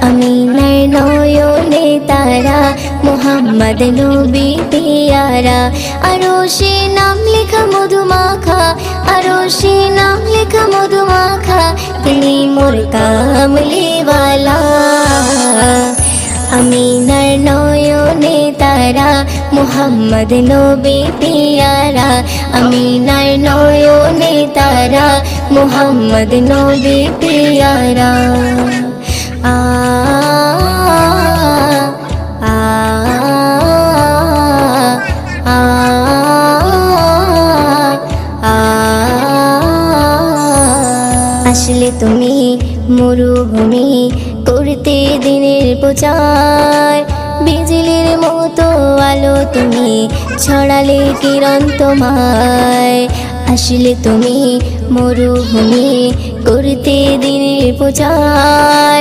আমিনার নয়নে তারা মোহাম্মদ নবী পিয়ারা আরশে নাম লেখা মধুমাখা আরশে নাম লেখা মধুমাখা তিনি মোর কামলিওয়ালা আমিনার নয়নে তারা মোহাম্মদ নবী পিয়ারা আমিনার নয়নে তারা মোহাম্মদ নবী পিয়ারা আ আ আ আ আসলে তুমি মরুভূমি করতে দিনের প্রচার বিজলির মতো আলো তুমি ছড়ালে কিরণ তোমায় আসলে তুমি মরুভূমি করতে দিনের প্রচার।